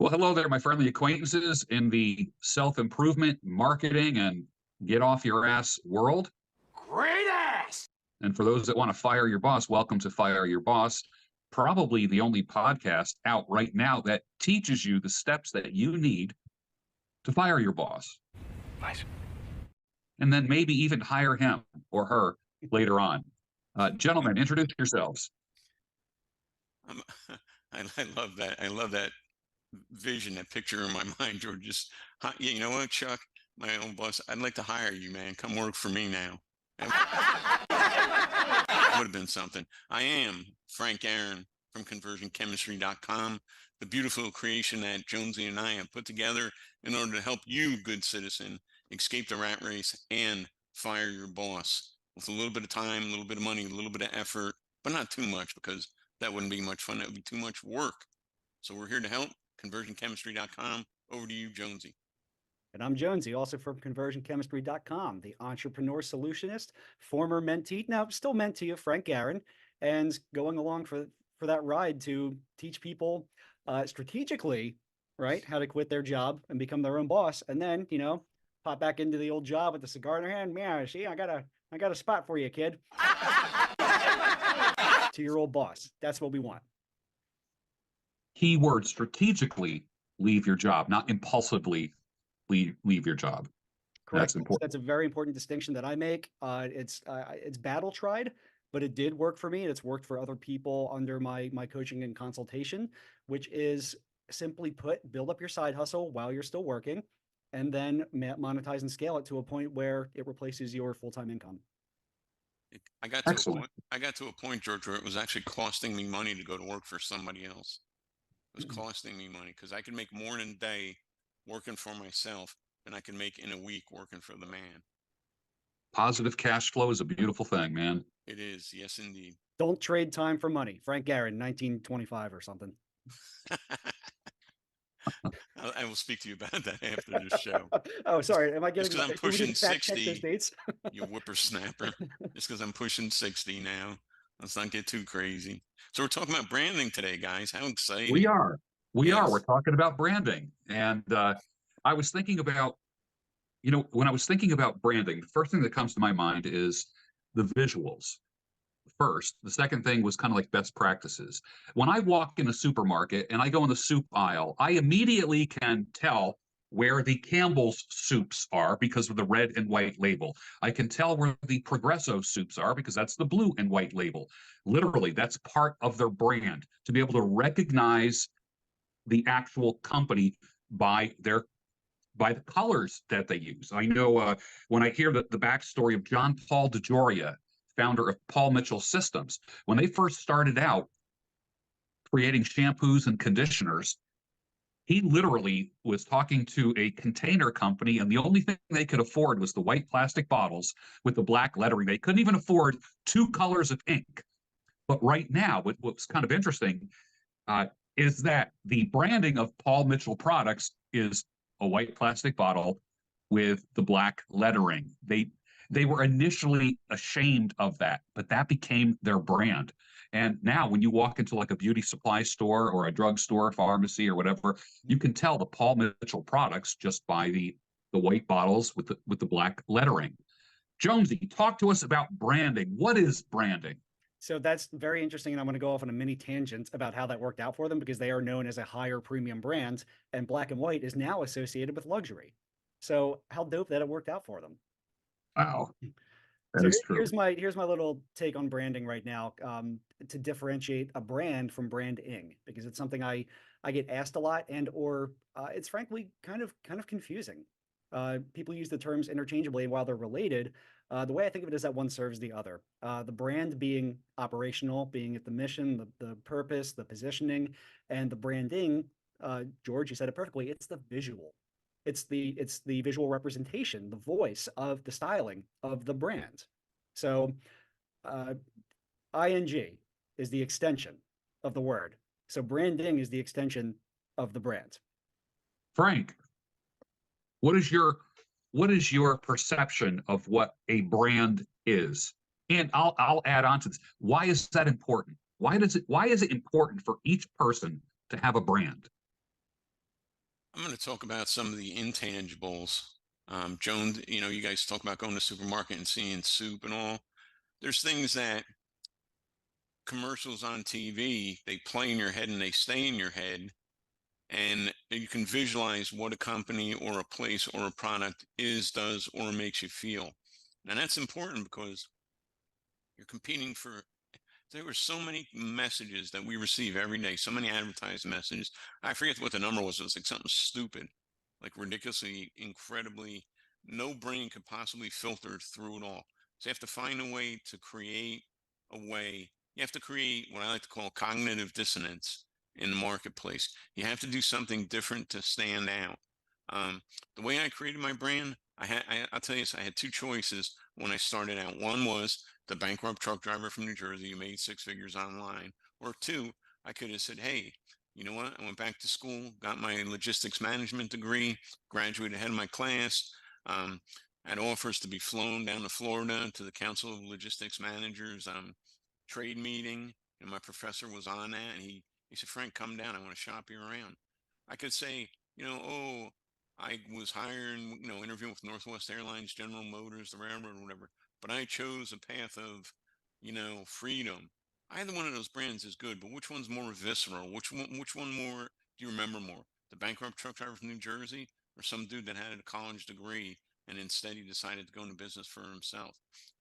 Well, hello there, my friendly acquaintances in the self-improvement, marketing, and get off your ass world. Great ass! And for those that want to fire your boss, welcome to Fire Your Boss, probably the only podcast out right now that teaches you the steps that you need to fire your boss. Nice. And then maybe even hire him or her later on. Gentlemen, introduce yourselves. I love that. I love that vision, that picture in my mind, George. Just, you know what, Chuck, my own boss, I'd like to hire you, man. Come work for me now. That would have been something. I am Frank Aaron from conversionchemistry.com, the beautiful creation that Jonesy and I have put together in order to help you, good citizen, escape the rat race and fire your boss with a little bit of time, a little bit of money, a little bit of effort, but not too much, because that wouldn't be much fun. That would be too much work. So we're here to help. conversionchemistry.com. Over to you, Jonesy. And I'm Jonesy, also from conversionchemistry.com, the entrepreneur solutionist, former mentee, now still mentee of Frank Aaron, and going along for that ride to teach people strategically, right, how to quit their job and become their own boss, and then, pop back into the old job with the cigar in their hand. Yeah, see, I got a spot for you, kid. To your old boss. That's what we want. Keyword: strategically leave your job, not impulsively leave your job. Correct. That's important. That's a very important distinction that I make. It's battle tried, but it did work for me, and it's worked for other people under my coaching and consultation, which is, simply put, build up your side hustle while you're still working, and then monetize and scale it to a point where it replaces your full-time income. I got to a point, George, where it was actually costing me money to go to work for somebody else. It was costing me money, because I could make more in a day working for myself than I can make in a week working for the man. Positive cash flow is a beautiful thing, man. It is. Yes, indeed. Don't trade time for money. Frank Aaron, 1925 or something. I will speak to you about that after this show. Oh, sorry. Am I getting? Just because I'm pushing 60, those dates? you whippersnapper. Just because I'm pushing 60 now. Let's not get too crazy. So we're talking about branding today, guys. How exciting! We are. Yes. We're talking about branding, and I was thinking about, when I was thinking about branding, the first thing that comes to my mind is the visuals. First, the second thing was kind of like best practices. When I walk in a supermarket and I go in the soup aisle, I immediately can tell where the Campbell's soups are because of the red and white label. I can tell where the Progresso soups are because that's the blue and white label. Literally, that's part of their brand, to be able to recognize the actual company by the colors that they use. I know when I hear the backstory of John Paul DeJoria, founder of Paul Mitchell Systems, when they first started out creating shampoos and conditioners, he literally was talking to a container company, and the only thing they could afford was the white plastic bottles with the black lettering. They couldn't even afford two colors of ink. But right now, what's kind of interesting is that the branding of Paul Mitchell products is a white plastic bottle with the black lettering. They were initially ashamed of that, but that became their brand. And now when you walk into like a beauty supply store or a drugstore, pharmacy or whatever, you can tell the Paul Mitchell products just by the white bottles with the black lettering. Jonesy, talk to us about branding. What is branding? So that's very interesting, and I'm going to go off on a mini tangent about how that worked out for them, because they are known as a higher premium brand, and black and white is now associated with luxury. So how dope that it worked out for them. Wow. So here's my little take on branding right now, to differentiate a brand from branding, because it's something I get asked a lot, and or it's frankly kind of confusing. People use the terms interchangeably, and while they're related, the way I think of it is that one serves the other. The brand being operational, being at the mission, the purpose, the positioning, and the branding. George, you said it perfectly. It's the visual. It's the visual representation, the voice of the styling of the brand. So ing is the extension of the word. So branding is the extension of the brand. Frank, what is your perception of what a brand is? And I'll add on to this. Why is that important? Why is it important for each person to have a brand? I'm going to talk about some of the intangibles. Joan, you guys talk about going to the supermarket and seeing soup and all. There's things that commercials on TV, they play in your head and they stay in your head. And you can visualize what a company or a place or a product is, does, or makes you feel. And that's important because you're competing for, there were so many messages that we receive every day, so many advertised messages. I forget what the number was. It was like something stupid, like ridiculously, incredibly, no brain could possibly filter through it all. So you have to find a way to create a way. You have to create what I like to call cognitive dissonance in the marketplace. You have to do something different to stand out. The way I created my brand, I'll tell you this, I had two choices when I started out. One was the bankrupt truck driver from New Jersey who made six figures online. Or two, I could have said, hey, you know what? I went back to school, got my logistics management degree, graduated ahead of my class, had offers to be flown down to Florida to the Council of Logistics Managers trade meeting. And my professor was on that. And he said, Frank, come down. I want to shop you around. I could say, oh, I was hiring, interviewing with Northwest Airlines, General Motors, the railroad, or whatever. But I chose a path of, freedom. Either one of those brands is good, but which one's more visceral? Which one more do you remember more? The bankrupt truck driver from New Jersey, or some dude that had a college degree and instead he decided to go into business for himself?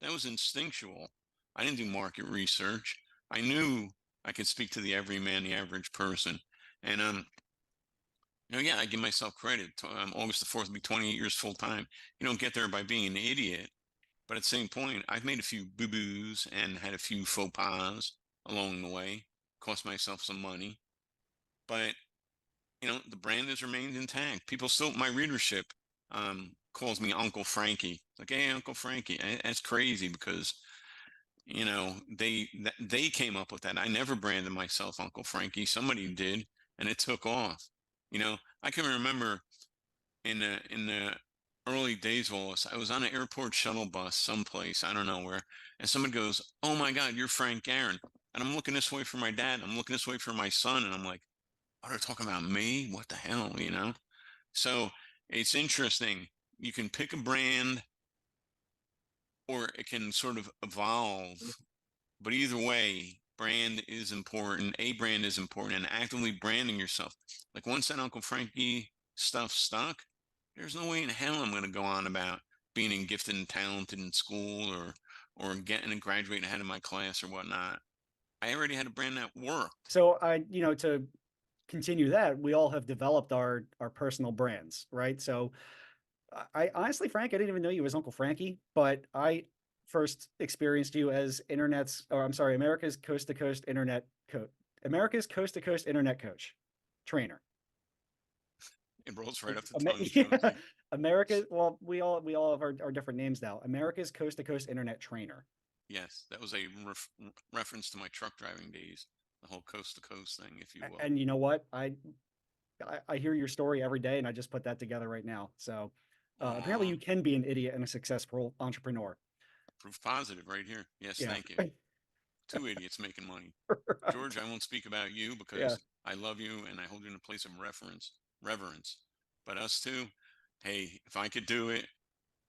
That was instinctual. I didn't do market research. I knew I could speak to the everyman, the average person. And yeah, I give myself credit. August the 4th will be 28 years full time. You don't get there by being an idiot. But at the same point, I've made a few boo-boos and had a few faux pas along the way, cost myself some money. But, the brand has remained intact. People still, my readership calls me Uncle Frankie. Like, hey, Uncle Frankie. That's crazy because, they came up with that. I never branded myself Uncle Frankie. Somebody did, and it took off. I can remember in the early days of all this, I was on an airport shuttle bus someplace, I don't know where, and someone goes, "Oh my God, you're Frank Aaron." And I'm looking this way for my dad, I'm looking this way for my son, and I'm like, "Oh, they're talking about me? What the hell?" So it's interesting. You can pick a brand or it can sort of evolve, but either way, brand is important. A brand is important, and actively branding yourself. Like once that Uncle Frankie stuff stuck, there's no way in hell I'm going to go on about being gifted and talented in school or getting and graduating ahead of my class or whatnot. I already had a brand that worked. So to continue that, we all have developed our personal brands, right? So I honestly, Frank, I didn't even know you as Uncle Frankie, but I first experienced you as America's coast to coast internet coach, America's coast to coast internet coach, trainer. It rolls right off the tongue. Yeah. America. Well, we all have our different names now. America's coast to coast internet trainer. Yes, that was a reference to my truck driving days, the whole coast to coast thing, if you will. And you know what? I hear your story every day, and I just put that together right now. So apparently, you can be an idiot and a successful entrepreneur. Proof positive right here. Yes, Yeah. thank you. Two idiots making money. Right. George, I won't speak about you because I love you and I hold you in a place of reverence. But us two, hey, if I could do it,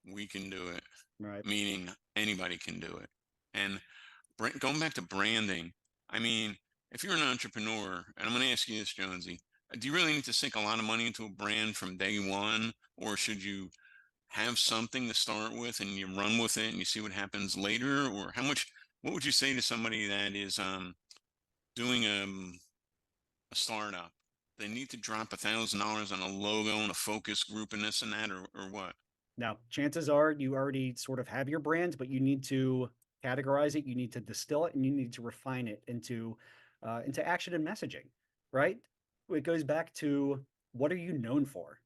we can do it. Right. Meaning anybody can do it. And going back to branding, I mean, if you're an entrepreneur, and I'm going to ask you this, Jonesy, do you really need to sink a lot of money into a brand from day one, or should you have something to start with and you run with it and you see what happens later? Or what would you say to somebody that is doing a startup? They need to drop $1,000 on a logo and a focus group and this and that, or what? Now, chances are you already sort of have your brand, but you need to categorize it, you need to distill it, and you need to refine it into action and messaging, right? It goes back to what are you known for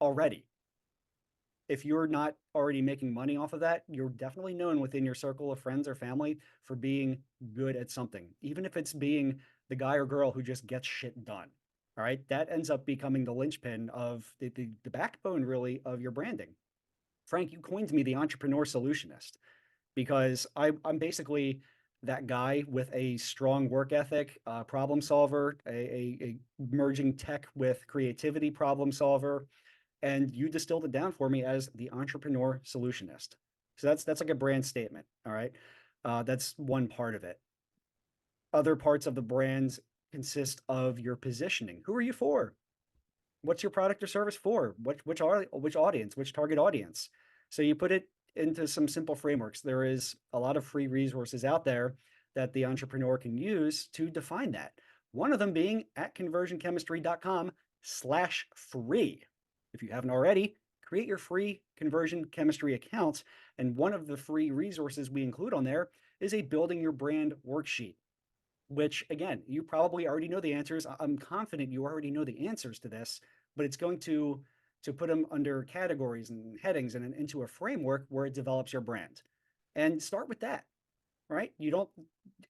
already? If you're not already making money off of that, you're definitely known within your circle of friends or family for being good at something, even if it's being the guy or girl who just gets shit done. All right, that ends up becoming the linchpin of the backbone, really, of your branding. Frank, you coined me the entrepreneur solutionist because I'm basically that guy with a strong work ethic, problem solver, a merging tech with creativity problem solver, and you distilled it down for me as the entrepreneur solutionist. So that's like a brand statement. All right. That's one part of it. Other parts of the brands consist of your positioning. Who are you for? What's your product or service for? Which audience, which target audience? So you put it into some simple frameworks. There is a lot of free resources out there that the entrepreneur can use to define that. One of them being at conversionchemistry.com/free. If you haven't already, create your free conversion chemistry account. And one of the free resources we include on there is a building your brand worksheet, which again, you probably already know the answers. I'm confident you already know the answers to this, but it's going to put them under categories and headings and into a framework where it develops your brand. And start with that, right? You don't,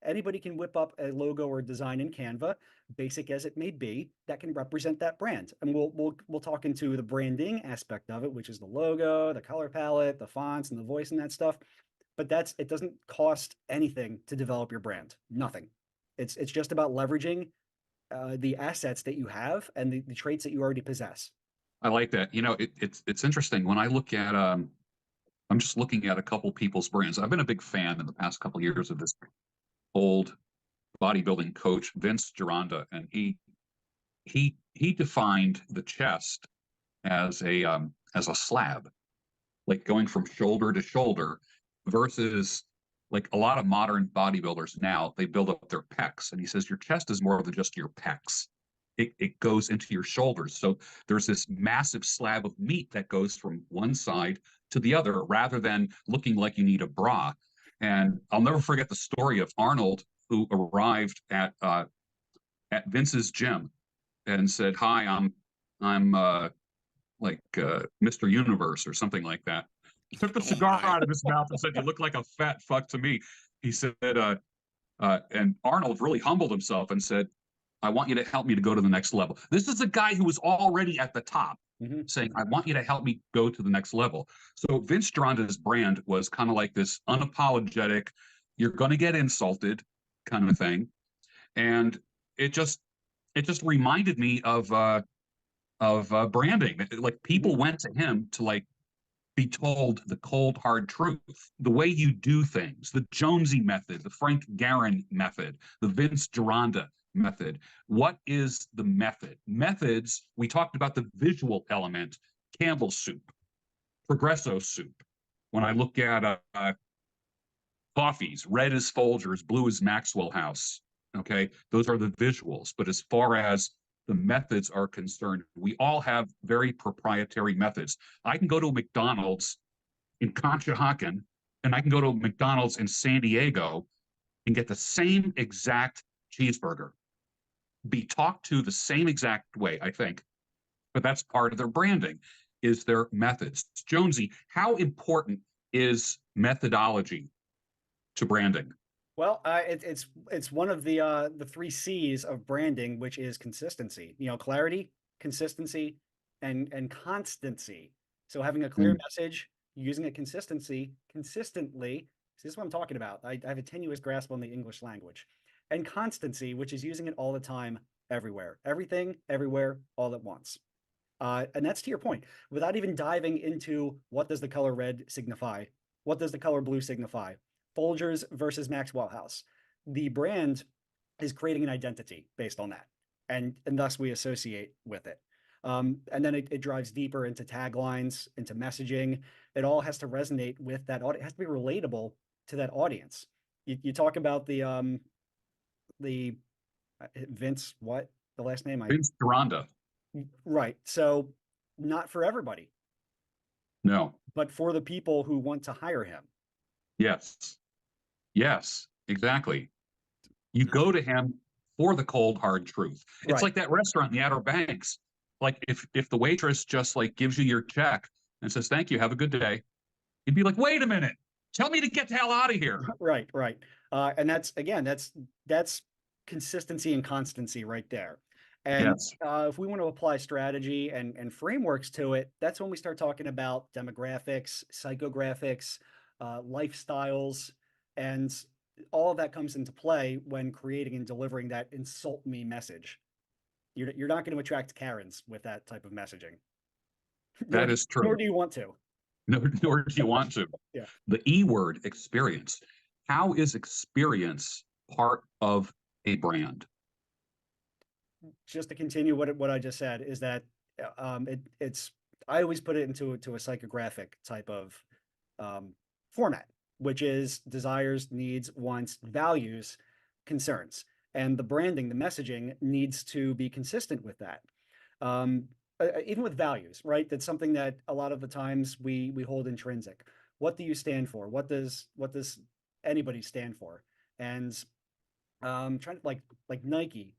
anybody can whip up a logo or design in Canva, basic as it may be, that can represent that brand. And we'll talk into the branding aspect of it, which is the logo, the color palette, the fonts, and the voice and that stuff. But it doesn't cost anything to develop your brand. Nothing. It's just about leveraging the assets that you have and the traits that you already possess. I like that. It's interesting when I look at I'm just looking at a couple people's brands. I've been a big fan in the past couple of years of this old bodybuilding coach, Vince Gironda, and he defined the chest as a slab, like going from shoulder to shoulder, versus like a lot of modern bodybuilders now, they build up their pecs. And he says your chest is more than just your pecs. It goes into your shoulders. So there's this massive slab of meat that goes from one side to the other rather than looking like you need a bra. And I'll never forget the story of Arnold, who arrived at Vince's gym and said, "Hi, I'm Mr. Universe," or something like that. He took the cigar out of his mouth and said, "You look like a fat fuck to me." He said, and Arnold really humbled himself and said, "I want you to help me to go to the next level." This is a guy who was already at the top, saying, "I want you to help me go to the next level." So Vince Gironda's brand was kind of like this unapologetic, you're going to get insulted kind of thing. And it just reminded me of branding. Like people went to him to like be told the cold hard truth, the way you do things, the Jonesy method, the Frank Gehry method, the Vince Gironda method. What is the method? Methods, we talked about the visual element, Campbell's soup, Progresso soup. When I look at coffees, red is Folgers, blue is Maxwell House. Okay, those are the visuals. But as far as the methods are concerned, we all have very proprietary methods. I can go to a McDonald's in Conshohocken, and I can go to a McDonald's in San Diego and get the same exact cheeseburger, be talked to the same exact way, I think. But that's part of their branding, is their methods. Jonesy, how important is methodology to branding? Well, it's one of the 3 C's of branding, which is consistency. Clarity, consistency, and constancy. So having a clear message, using it consistently. This is what I'm talking about. I have a tenuous grasp on the English language. And constancy, which is using it all the time, everywhere, everything, everywhere, all at once. And that's to your point. Without even diving into what does the color red signify, what does the color blue signify, Folgers versus Maxwell House. The brand is creating an identity based on that, and thus we associate with it. And then it drives deeper into taglines, into messaging. It all has to resonate with that audience. It has to be relatable to that audience. You talk about the Vince, what the last name? Vince Gironda. Right. So not for everybody. No. But for the people who want to hire him. Yes. Yes, exactly. You go to him for the cold hard truth. It's like that restaurant in the Outer Banks. Like if the waitress just like gives you your check and says, "Thank you, have a good day," you'd be like, "Wait a minute, tell me to get the hell out of here." Right. And that's consistency and constancy right there. And if we want to apply strategy and frameworks to it, that's when we start talking about demographics, psychographics, lifestyles, and all of that comes into play when creating and delivering that insult me message. You're not going to attract Karens with that type of messaging. That is true. Nor do you want to. No, nor do you want to. Yeah. The E word, experience. How is experience part of a brand? Just to continue what I just said is that it's I always put it into a psychographic type of format, which is desires, needs, wants, values, concerns, and the branding, the messaging needs to be consistent with that. Even with values, right? That's something that a lot of the times we hold intrinsic. What do you stand for? What does anybody stand for? And trying to like Nike.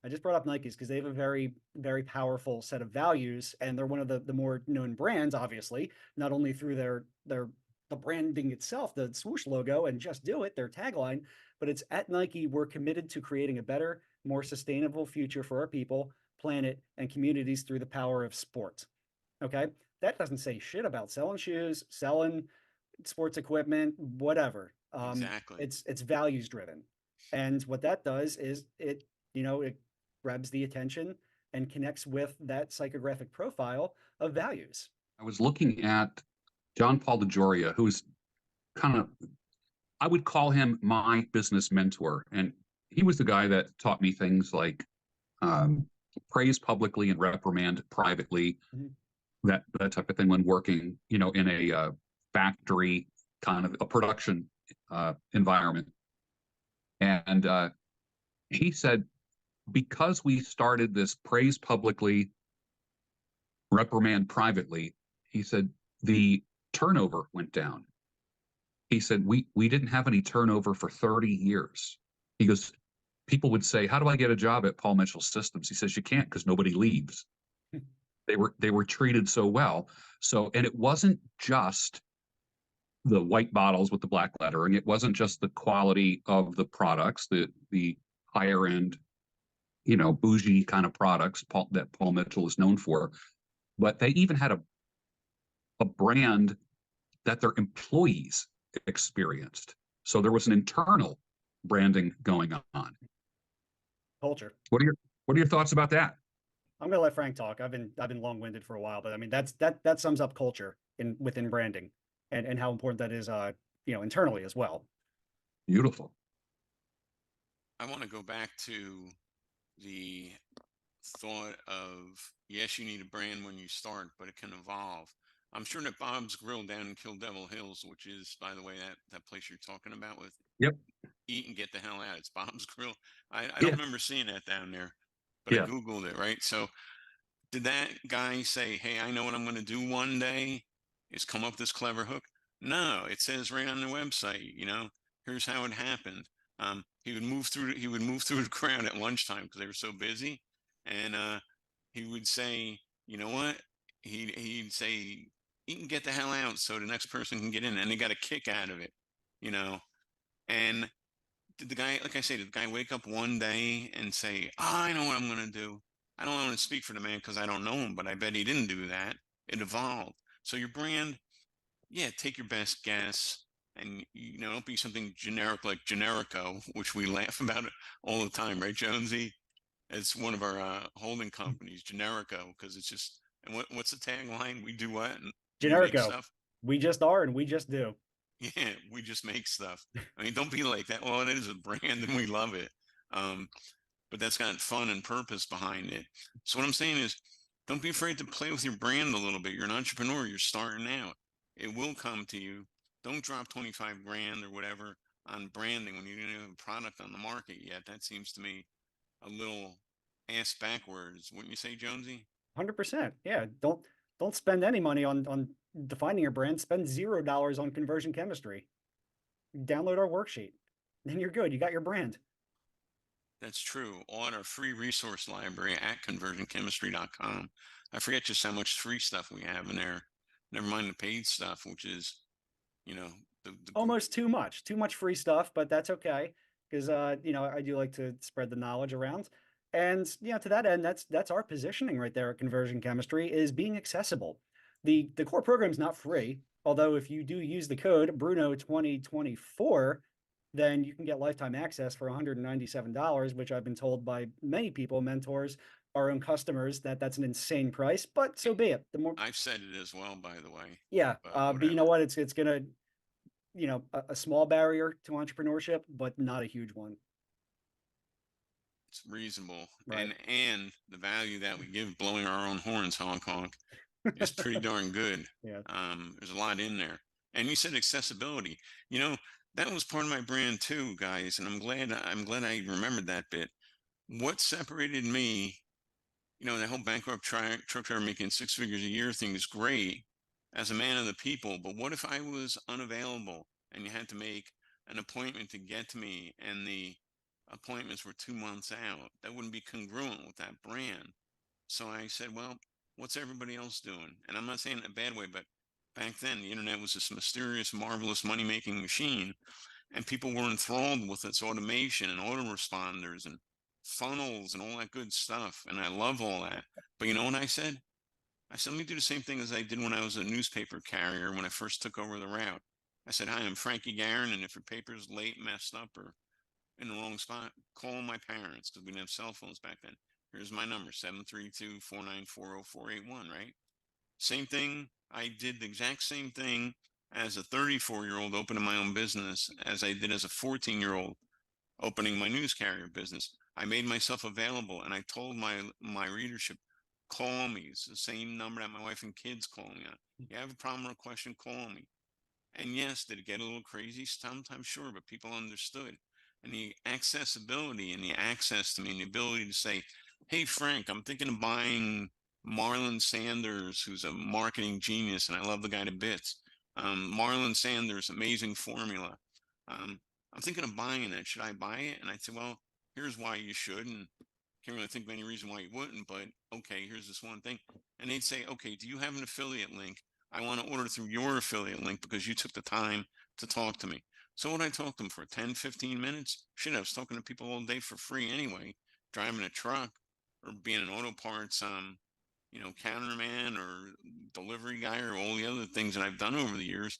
I just brought up Nikes because they have a very, very powerful set of values, and they're one of the more known brands, obviously, not only through the branding itself, the swoosh logo, and just do it, their tagline, but it's at Nike, we're committed to creating a better, more sustainable future for our people, planet, and communities through the power of sport. Okay, that doesn't say shit about selling shoes, selling sports equipment, whatever. Exactly. It's values driven, and what that does is it grabs the attention and connects with that psychographic profile of values. I was looking at John Paul DeJoria, who's kind of, I would call him my business mentor. And he was the guy that taught me things like praise publicly and reprimand privately, that type of thing when working, in a factory, kind of a production environment. And he said, because we started this praise publicly, reprimand privately, he said the turnover went down. He said we didn't have any turnover for 30 years. He goes, people would say, how do I get a job at Paul Mitchell Systems? He says, you can't, because nobody leaves. They were treated so well. So, and it wasn't just the white bottles with the black lettering. It wasn't just the quality of the products, the higher end, bougie kind of products that Paul Mitchell is known for, but they even had a brand that their employees experienced. So there was an internal branding going on. Culture. What are your thoughts about that? I'm gonna let Frank talk. I've been long-winded for a while, but I mean that sums up culture within branding and how important that is internally as well. Beautiful. I want to go back to the thought of, yes, you need a brand when you start, but it can evolve. I'm sure that Bob's Grill down in Kill Devil Hills, which is, by the way, that place you're talking about with eat and get the hell out. It's Bob's Grill. I don't remember seeing that down there, but I Googled it, right? So did that guy say, hey, I know what I'm going to do one day is come up with this clever hook? No, it says right on the website, here's how it happened. He would move through the crowd at lunchtime because they were so busy. And he would say, you know what? He'd say, you can get the hell out so the next person can get in. And they got a kick out of it, And did the guy, like I say, did the guy wake up one day and say, I know what I'm going to do? I don't want to speak for the man because I don't know him, but I bet he didn't do that. It evolved. So your brand, take your best guess. And, don't be something generic like Generico, which we laugh about it all the time, right, Jonesy? It's one of our holding companies, Generico, because it's just, and what's the tagline? We do what? And Generico. We make stuff. We just are, and we just do. Yeah, we just make stuff. I mean, don't be like that. Well, it is a brand, and we love it. But that's got fun and purpose behind it. So what I'm saying is, don't be afraid to play with your brand a little bit. You're an entrepreneur. You're starting out. It will come to you. Don't drop 25 grand or whatever on branding when you don't have a product on the market yet. That seems to me a little ass backwards, wouldn't you say, Jonesy? 100%. Yeah. Don't spend any money on defining your brand. Spend $0 on conversion chemistry. Download our worksheet. Then you're good. You got your brand. That's true. On our free resource library at conversionchemistry.com. I forget just how much free stuff we have in there. Never mind the paid stuff, which is, almost too much free stuff, but that's okay. Because, I do like to spread the knowledge around. And, to that end, that's our positioning right there at Conversion Chemistry, is being accessible. The core program is not free, although if you do use the code Bruno2024, then you can get lifetime access for $197, which I've been told by many people, mentors, our own customers, that that's an insane price, but so be it. The more, I've said it as well, by the way, yeah, but you know whatever. what? It's gonna, you know, a small barrier to entrepreneurship, but not a huge one. It's reasonable. Right. And the value that we give blowing our own horns, honk honk, is pretty darn good. Yeah. There's a lot in there. And you said accessibility. You know, that was part of my brand too, guys. And I'm glad I remembered that bit. What separated me, you know, that whole bankrupt truck driver making six figures a year thing is great as a man of the people. But what if I was unavailable and you had to make an appointment to get to me and the appointments were 2 months out? That wouldn't be congruent with that brand. So I said, well, what's everybody else doing? And I'm not saying it in a bad way, but back then the internet was this mysterious, marvelous money making machine, and people were enthralled with its automation and autoresponders and funnels and all that good stuff. And I love all that. But you know what I said? I said, let me do the same thing as I did when I was a newspaper carrier when I first took over the route. I said, hi, I'm Frankie Guerin, and if your paper's late, messed up, or in the wrong spot, call my parents, because we didn't have cell phones back then. Here's my number, 732-494-0481, right? Same thing. I did the exact same thing as a 34-year-old opening my own business as I did as a 14-year-old opening my news carrier business. I made myself available, and I told my readership, call me. It's the same number that my wife and kids call me on. You have a problem or a question, call me. And yes, did it get a little crazy? Sometimes, sure, but people understood. And the accessibility and the access to me and the ability to say, hey, Frank, I'm thinking of buying Marlon Sanders, who's a marketing genius, and I love the guy to bits. Marlon Sanders, amazing formula. I'm thinking of buying it. Should I buy it? And I'd say, well, here's why you should. And can't really think of any reason why you wouldn't, but okay, here's this one thing. And they'd say, okay, do you have an affiliate link? I want to order through your affiliate link because you took the time to talk to me. So what I talked to them for 10, 15 minutes? Shit, I was talking to people all day for free anyway, driving a truck or being an auto parts, you know, counterman or delivery guy or all the other things that I've done over the years.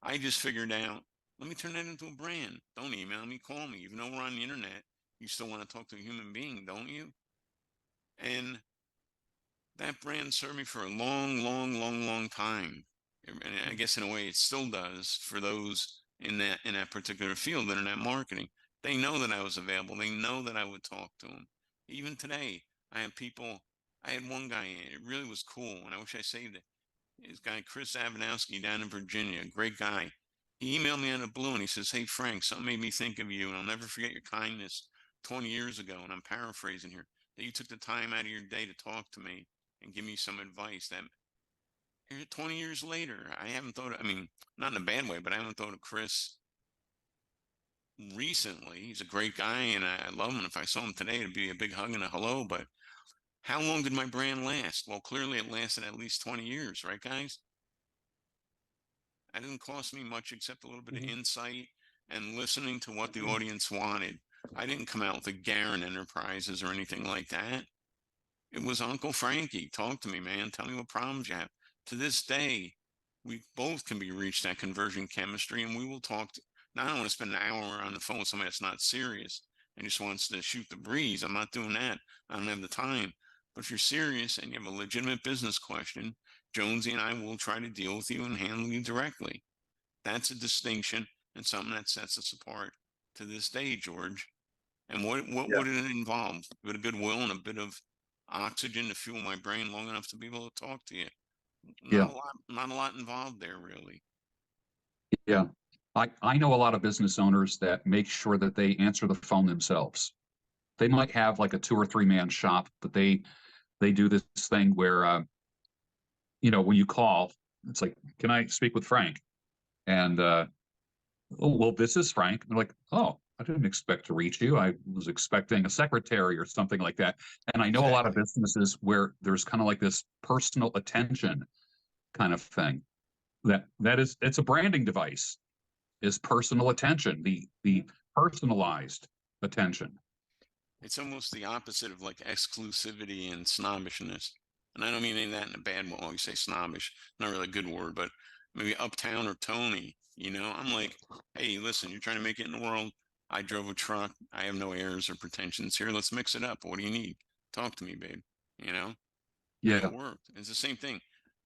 I just figured out, let me turn that into a brand. Don't email me, call me. Even though we're on the internet, you still want to talk to a human being, don't you? And that brand served me for a long, long, long, long time. And I guess in a way it still does for those in that particular field, internet marketing. They know that I was available. They know that I would talk to them. Even today, I have people. I had one guy, it really was cool, and I wish I saved it. This guy, Chris Avanowski down in Virginia, great guy. He emailed me out of the blue and he says, hey, Frank, something made me think of you, and I'll never forget your kindness 20 years ago. And I'm paraphrasing here, that you took the time out of your day to talk to me and give me some advice that 20 years later, I haven't thought, I mean, not in a bad way, but I haven't thought of Chris recently. He's a great guy and I love him. If I saw him today, it'd be a big hug and a hello. But how long did my brand last? Well, clearly it lasted at least 20 years, right, guys? It didn't cost me much except a little bit of insight and listening to what the audience wanted. I didn't come out with a Guerin Enterprises or anything like that. It was Uncle Frankie. Talk to me, man. Tell me what problems you have. To this day, we both can be reached at Conversion Chemistry, and we will talk. Now, I don't want to spend an hour on the phone with somebody that's not serious and just wants to shoot the breeze. I'm not doing that. I don't have the time. But if you're serious and you have a legitimate business question, Jonesy and I will try to deal with you and handle you directly. That's a distinction and something that sets us apart to this day, George. And what Yeah. would it involve? A bit of goodwill and a bit of oxygen to fuel my brain long enough to be able to talk to you. Yeah. Not a lot involved there, really. Yeah. I know a lot of business owners that make sure that they answer the phone themselves. They might have like a 2 or 3 man shop, but they do this thing where you know, when you call, it's like, can I speak with Frank? And oh, well, this is Frank. And they're like, oh, I didn't expect to reach you. I was expecting a secretary or something like that. And I know a lot of businesses where there's kind of like this personal attention kind of thing. It's a branding device, is personal attention, the personalized attention. It's almost the opposite of like exclusivity and snobbishness. And I don't mean any of that in a bad way. You say snobbish, not really a good word, but maybe Uptown or Tony. You know, I'm like, hey, listen, you're trying to make it in the world. I drove a truck. I have no airs or pretensions here. Let's mix it up. What do you need? Talk to me, babe. You know, and Yeah. it worked. It's the same thing.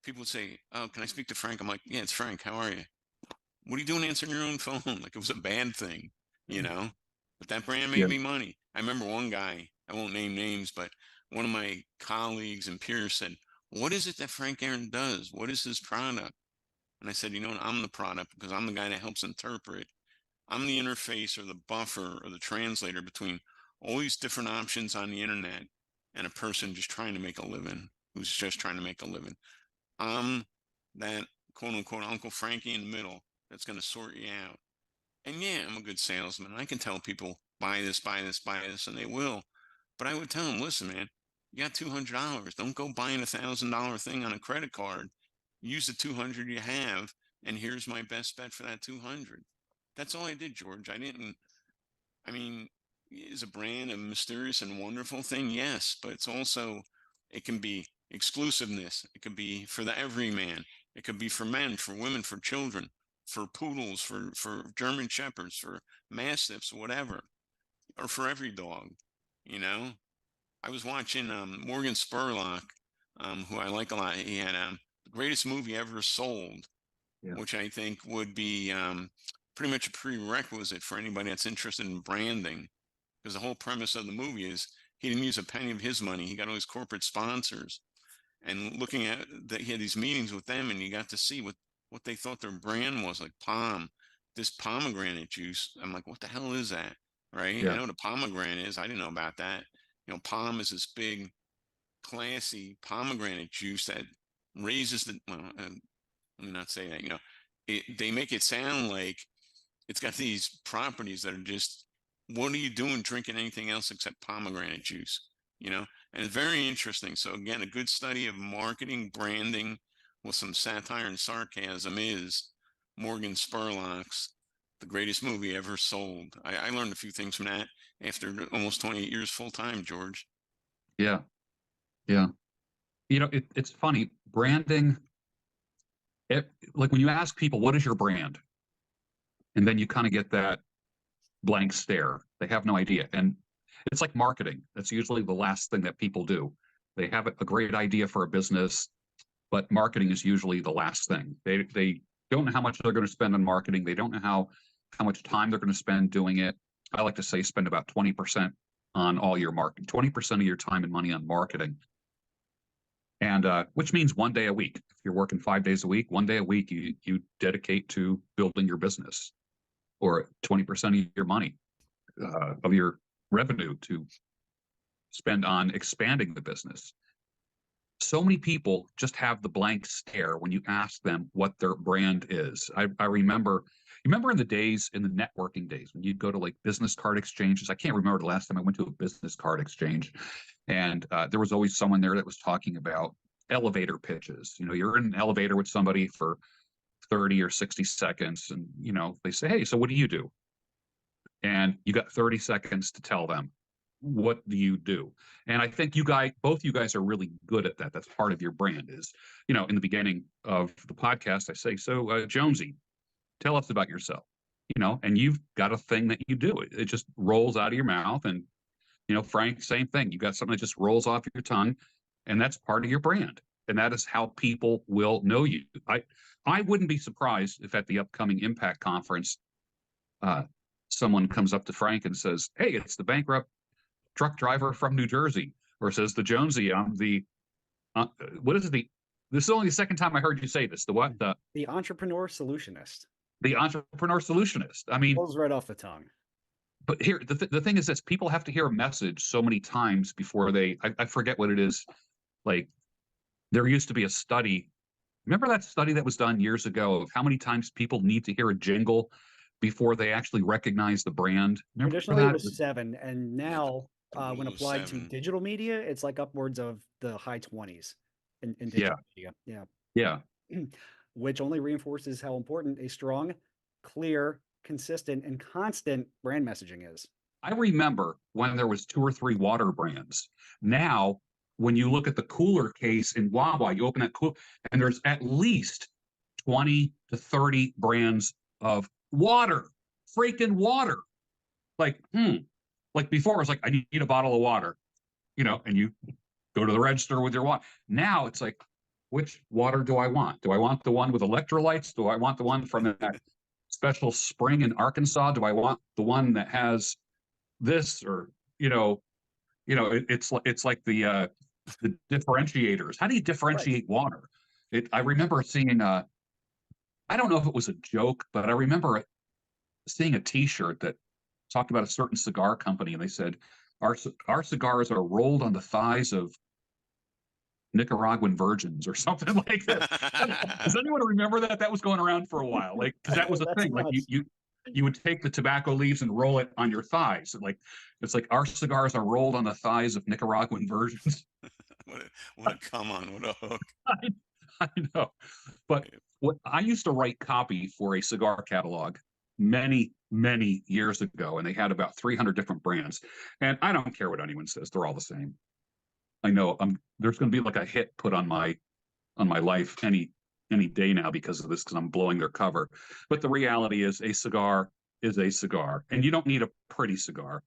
People would say, oh, can I speak to Frank? I'm like, yeah, it's Frank. How are you? What are you doing answering your own phone? Like it was a bad thing, you know? But that brand made Yeah. me money. I remember one guy, I won't name names, but one of my colleagues and peers said, what is it that Frank Aaron does? What is his product? And I said, you know what? I'm the product because I'm the guy that helps interpret. I'm the interface or the buffer or the translator between all these different options on the internet and a person just trying to make a living, who's just trying to make a living. I'm that quote unquote Uncle Frankie in the middle that's going to sort you out. And yeah, I'm a good salesman. I can tell people buy this, buy this, buy this, and they will. But I would tell them, listen, man, you got $200. Don't go buying $1,000 thing on a credit card. Use the 200 you have, and here's my best bet for that 200. That's all I did, George. I didn't. I mean, is a brand a mysterious and wonderful thing? Yes, but it's also it can be exclusiveness. It could be for the everyman. It could be for men, for women, for children, for poodles, for German shepherds, for mastiffs, whatever, or for every dog. You know, I was watching Morgan Spurlock, who I like a lot. He had the greatest movie ever sold, Yeah. which I think would be pretty much a prerequisite for anybody that's interested in branding, because the whole premise of the movie is he didn't use a penny of his money. He got all his corporate sponsors, and looking at that, he had these meetings with them, and you got to see what they thought their brand was, like this pomegranate juice. I'm like, what the hell is that? Right? I Yeah. know what a pomegranate is. I didn't know about that. You know, Pom is this big, classy pomegranate juice that raises the. Well, let me not say that. You know, they make it sound like it's got these properties that are just, what are you doing drinking anything else except pomegranate juice? You know, and it's very interesting. So again, a good study of marketing, branding with some satire and sarcasm is Morgan Spurlock's The Greatest Movie Ever Sold. I learned a few things from that after almost 28 years full time, George. Yeah. Yeah. You know, it's funny. Branding, like when you ask people, what is your brand? And then you kind of get that blank stare. They have no idea. And it's like marketing. That's usually the last thing that people do. They have a great idea for a business, but marketing is usually the last thing. They don't know how much they're going to spend on marketing. They don't know how much time they're going to spend doing it. I like to say spend about 20% on all your marketing, 20% of your time and money on marketing. And which means one day a week. If you're working 5 days a week, one day a week you dedicate to building your business, or 20% of your money, of your revenue to spend on expanding the business. So many people just have the blank stare when you ask them what their brand is. I remember, you remember in the days, in the networking days, when you'd go to like business card exchanges. I can't remember the last time I went to a business card exchange, and there was always someone there that was talking about elevator pitches. You know, you're in an elevator with somebody for 30 or 60 seconds, and you know, they say, hey, so what do you do? And you got 30 seconds to tell them, what do you do? And I think both you guys are really good at that. That's part of your brand is, you know, in the beginning of the podcast, I say, so Jonesy, tell us about yourself, you know, and you've got a thing that you do. It just rolls out of your mouth. And, you know, Frank, same thing. You got something that just rolls off your tongue, and that's part of your brand. And that is how people will know you. I wouldn't be surprised if at the upcoming Impact Conference, someone comes up to Frank and says, hey, it's the bankrupt truck driver from New Jersey, or says the Jonesy, I'm the, what is the, this is only the second time I heard you say this. The what? The entrepreneur solutionist. The entrepreneur solutionist. I mean, rolls right off the tongue. But here, the thing is this, people have to hear a message so many times before I forget what it is. Like, there used to be a study. Remember that study that was done years ago of how many times people need to hear a jingle before they actually recognize the brand? Remember Traditionally, that? it was 7, and now the when rule of applied to 7. digital media, it's like upwards of the high 20s in Yeah. digital media. Yeah. Yeah. Which only reinforces how important a strong, clear, consistent, and constant brand messaging is. I remember when there was 2 or 3 water brands. Now, when you look at the cooler case in Wawa, you open that cool, and there's at least 20 to 30 brands of water, freaking water. Like, like before, it was like, I need a bottle of water, and you go to the register with your water. Now it's like, which water do I want? Do I want the one with electrolytes? Do I want the one from that special spring in Arkansas? Do I want the one that has this? Or, it's like the differentiators. How do you differentiate water? I remember seeing I don't know if it was a joke, but I remember seeing a T-shirt that talked about a certain cigar company, and they said, our cigars are rolled on the thighs of Nicaraguan virgins or something like that. Does anyone remember that? That was going around for a while, like, because that was a thing. Like you would take the tobacco leaves and roll it on your thighs. Like, it's like, our cigars are rolled on the thighs of Nicaraguan virgins. What a come on, what a hook. I know. But what I used to write copy for a cigar catalog many, many years ago, and they had about 300 different brands. And I don't care what anyone says; they're all the same. I know there's going to be like a hit put on my life any day now because of this, because I'm blowing their cover. But the reality is, a cigar is a cigar, and you don't need a pretty cigar.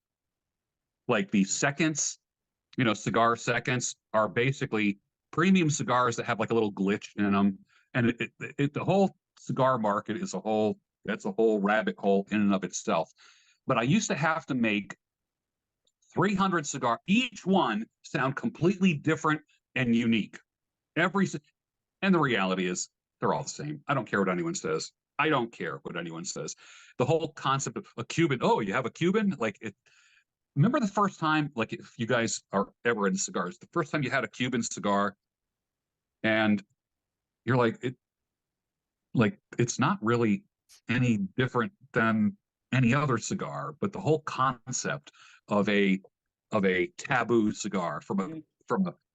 Like the seconds, cigar seconds are basically premium cigars that have like a little glitch in them, and the whole cigar market is that's a whole rabbit hole in and of itself. But I used to have to make 300 cigars, each one sound completely different and unique. And the reality is, they're all the same. I don't care what anyone says. I don't care what anyone says. The whole concept of a Cuban, oh, you have a Cuban? Like, remember the first time, like, if you guys are ever into cigars, the first time you had a Cuban cigar, and you're like, it's not really any different than any other cigar, but the whole concept of a taboo cigar from an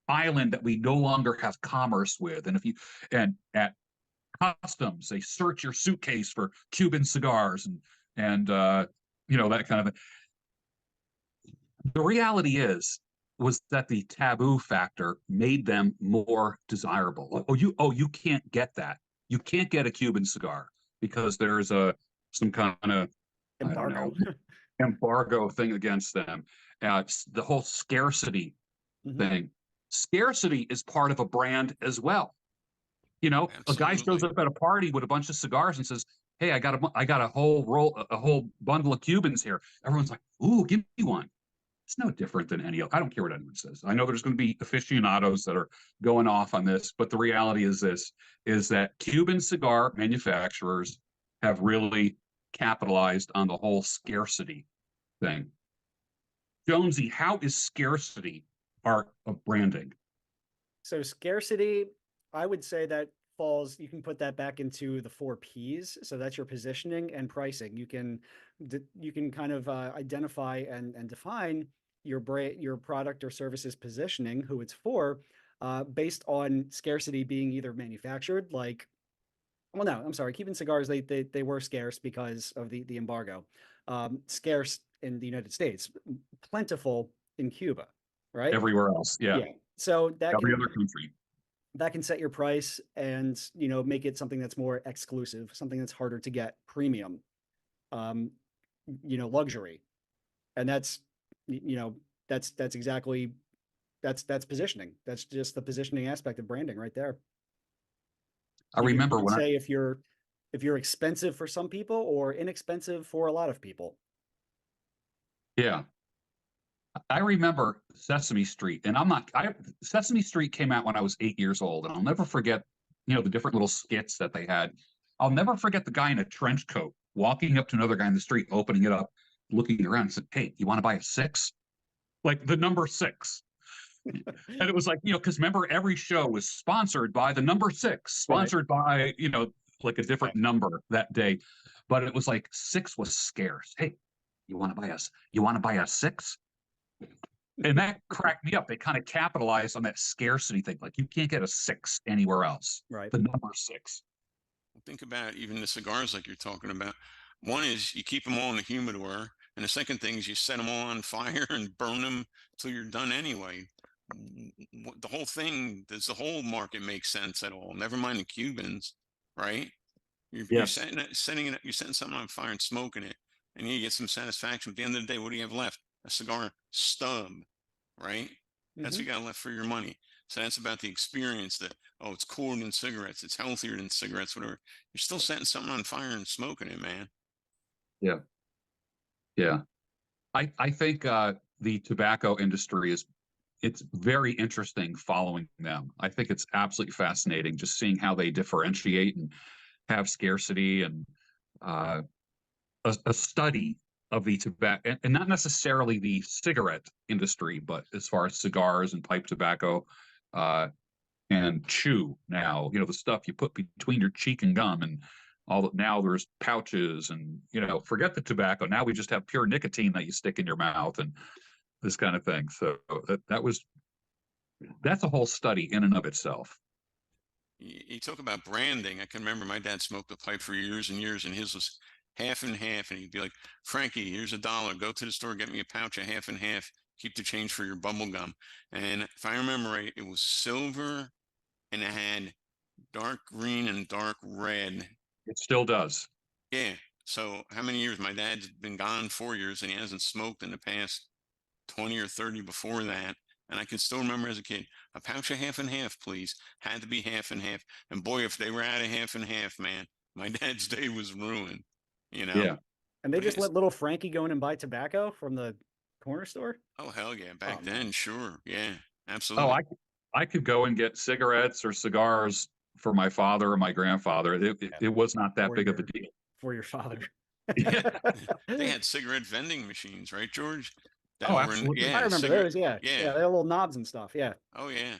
island that we no longer have commerce with, and at customs they search your suitcase for Cuban cigars, and that kind of thing. The reality was that the taboo factor made them more desirable. You can't get that. You can't get a Cuban cigar because there's some kind of embargo. Embargo thing against them. The whole scarcity thing. Scarcity is part of a brand as well. Absolutely. A guy shows up at a party with a bunch of cigars and says, "Hey, I got a whole bundle of Cubans here." Everyone's like, "Ooh, give me one." It's no different than any other. I don't care what anyone says. I know there's going to be aficionados that are going off on this, but the reality is that Cuban cigar manufacturers have really capitalized on the whole scarcity thing. Jonesy, how is scarcity part of branding? So scarcity, I would say that you can put that back into the 4 Ps. So that's your positioning and pricing. You can kind of identify and define your product or services positioning, who it's for, based on scarcity being either manufactured, like, well, no, I'm sorry, Cuban cigars, they were scarce because of the embargo. Scarce in the United States, plentiful in Cuba, right? Everywhere else, yeah. So every other country. That can set your price and make it something that's more exclusive, something that's harder to get, premium, luxury, and that's exactly that's positioning. That's just the positioning aspect of branding right there. I remember when say if you're expensive for some people or inexpensive for a lot of people. Yeah. I remember Sesame Street, and Sesame Street came out when I was 8 years old, and I'll never forget, the different little skits that they had. I'll never forget the guy in a trench coat walking up to another guy in the street, opening it up, looking around, and said, "Hey, you want to buy a 6?" Like the number 6. And it was like, because remember, every show was sponsored by the number 6, sponsored by, like a different number that day. But it was like 6 was scarce. Hey, you want to buy a 6? And that cracked me up. They kind of capitalized on that scarcity thing. Like, you can't get a 6 anywhere else. Right. The number 6. Think about even the cigars like you're talking about. One is you keep them all in the humidor. And the second thing is you set them all on fire and burn them till you're done anyway. The whole thing, does the whole market make sense at all? Never mind the Cubans. right? You're Yes. setting something on fire and smoking it, and you get some satisfaction. At the end of the day, what do you have left? A cigar stub, right? That's what you got left for your money. So that's about the experience that, oh, it's cooler than cigarettes, it's healthier than cigarettes, whatever. You're still setting something on fire and smoking it, man. Yeah. Yeah. I think the tobacco industry it's very interesting following them. I think it's absolutely fascinating just seeing how they differentiate and have scarcity and uh, a study of the tobacco, and not necessarily the cigarette industry, but as far as cigars and pipe tobacco uh, and chew now, the stuff you put between your cheek and gum and all that. Now there's pouches and, forget the tobacco. Now we just have pure nicotine that you stick in your mouth and this kind of thing. So that's a whole study in and of itself. You talk about branding. I can remember my dad smoked a pipe for years and years, and his was half and half. And he'd be like, Frankie, here's $1. Go to the store, get me a pouch of half and half. Keep the change for your bubble gum. And if I remember right, it was silver and it had dark green and dark red. It still does. Yeah. So how many years? My dad's been gone 4 years, and he hasn't smoked in the past 20 or 30 before that. And I can still remember as a kid, a pouch of half and half, please. Had to be half and half. And boy, if they were out of half and half, man, my dad's day was ruined, Yeah. And they just let little Frankie go in and buy tobacco from the corner store? Oh, hell yeah. Back then, man. sure. Yeah, Oh, absolutely. I could go and get cigarettes or cigars for my father or my grandfather. It was not that big of a deal. For your father. They had cigarette vending machines, right, George? Oh, absolutely. I remember those. Yeah. They had little knobs and stuff. Yeah. Oh, yeah.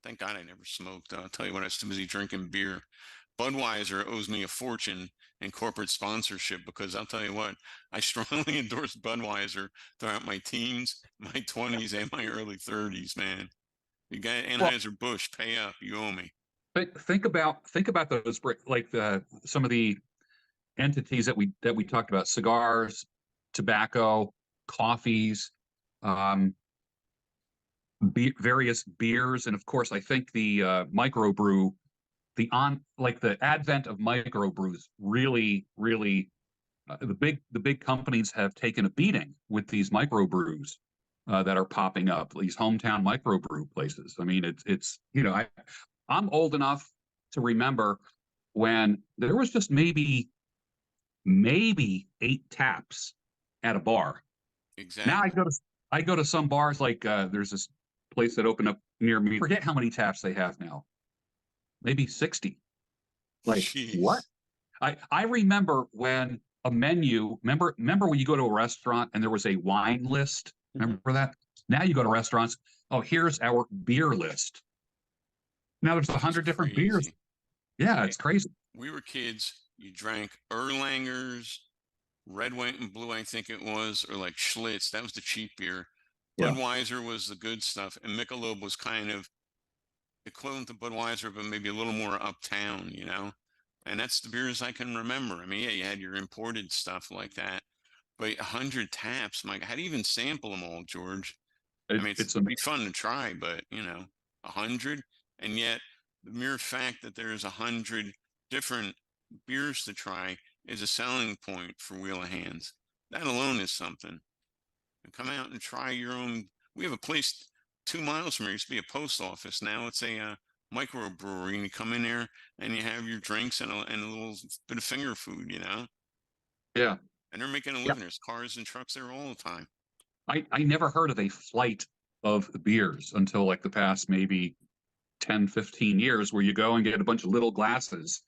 Thank God I never smoked. I'll tell you what, I was too busy drinking beer. Budweiser owes me a fortune in corporate sponsorship, because I'll tell you what, I strongly endorsed Budweiser throughout my teens, my 20s, and my early 30s, man. You got Anheuser-Busch, pay up, you owe me. Think about those, like some of the entities that we talked about: cigars, tobacco, coffees, various beers, and of course, I think the microbrew, the advent of microbrews really, the big companies have taken a beating with these microbrews that are popping up, these hometown microbrew places. I mean, it's I'm old enough to remember when there was just maybe 8 taps at a bar. Exactly. Now I go to some bars, like there's this place that opened up near me. Forget how many taps they have now. Maybe 60. Like, jeez. What? I remember when a menu, remember when you go to a restaurant and there was a wine list? Remember that? Now you go to restaurants, oh, here's our beer list. Now there's 100 different beers. Yeah, it's crazy. We were kids. You drank Erlangers, red, white, and blue, I think it was, or like Schlitz. That was the cheap beer. Yeah. Budweiser was the good stuff, and Michelob was kind of equivalent to Budweiser, but maybe a little more uptown, And that's the beers I can remember. I mean, yeah, you had your imported stuff like that, but 100 taps, Mike, how do you even sample them all, George? I mean, it'd be fun to try, but 100, and yet the mere fact that there's 100 different beers to try is a selling point for Wheel of Hands. That alone is something. And come out and try your own. We have a place 2 miles from here. It used to be a post office. Now it's a microbrewery, and you come in there and you have your drinks and a little bit of finger food, Yeah. And they're making a living. There's cars and trucks there all the time. I never heard of a flight of beers until like the past maybe 10, 15 years, where you go and get a bunch of little glasses,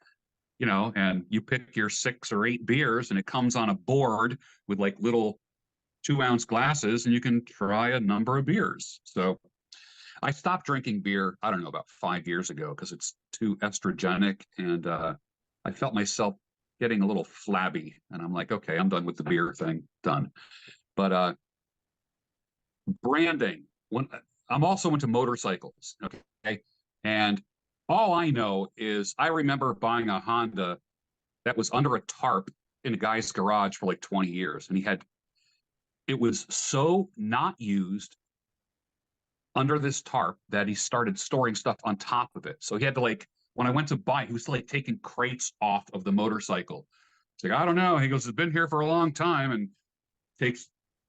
and you pick your 6 or 8 beers, and it comes on a board with like little 2-ounce glasses, and you can try a number of beers. So I stopped drinking beer, I don't know, about 5 years ago, because it's too estrogenic, and I felt myself getting a little flabby, and I'm like, okay, I'm done with the beer thing, done. But branding, I'm also into motorcycles, okay, and all I know is I remember buying a Honda that was under a tarp in a guy's garage for like 20 years, and it was so not used under this tarp that he started storing stuff on top of it. So he had to like when I went to buy, he was like taking crates off of the motorcycle. It's like, I don't know. He goes, it's been here for a long time, and takes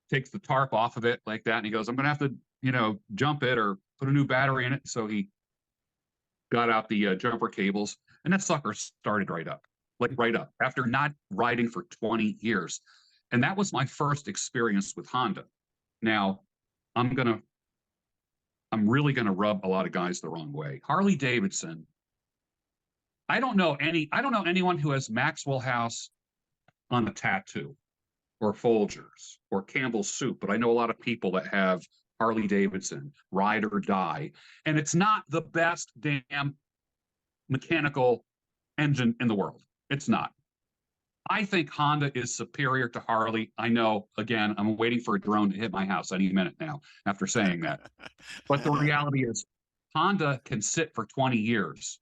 the tarp off of it like that. And he goes, I'm gonna have to, jump it or put a new battery in it. So he got out the jumper cables, and that sucker started right up, like right up after not riding for 20 years. And that was my first experience with Honda. Now, I'm really gonna rub a lot of guys the wrong way. Harley Davidson. I don't know anyone who has Maxwell House on a tattoo, or Folgers, or Campbell's Soup, but I know a lot of people that have Harley Davidson, Ride or Die, and it's not the best damn mechanical engine in the world. It's not. I think Honda is superior to Harley. I know, again, I'm waiting for a drone to hit my house any minute now after saying that. But the reality is, Honda can sit for 20 years.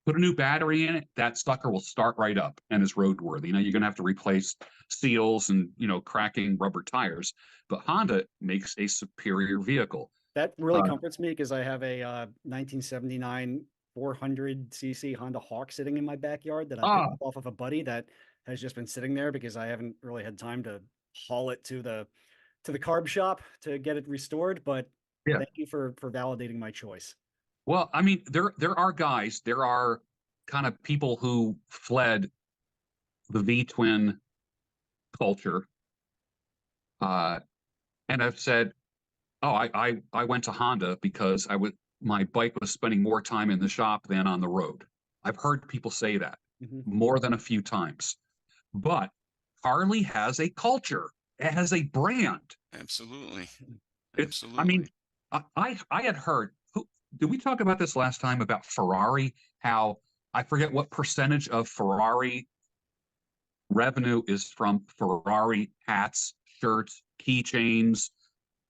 Put a new battery in it, that sucker will start right up and is roadworthy. You're going to have to replace seals and, cracking rubber tires. But Honda makes a superior vehicle. That really comforts me because I have a 1979 400cc Honda Hawk sitting in my backyard that I picked up off of a buddy that has just been sitting there because I haven't really had time to haul it to the carb shop to get it restored. But yeah. Thank you for validating my choice. Well, I mean, there are kind of people who fled the V-twin culture, and have said, "Oh, I went to Honda because my bike was spending more time in the shop than on the road." I've heard people say that more than a few times, but Harley has a culture. It has a brand. Absolutely. I mean, I had heard. Did we talk about this last time about Ferrari? How I forget what percentage of Ferrari revenue is from Ferrari hats, shirts, keychains,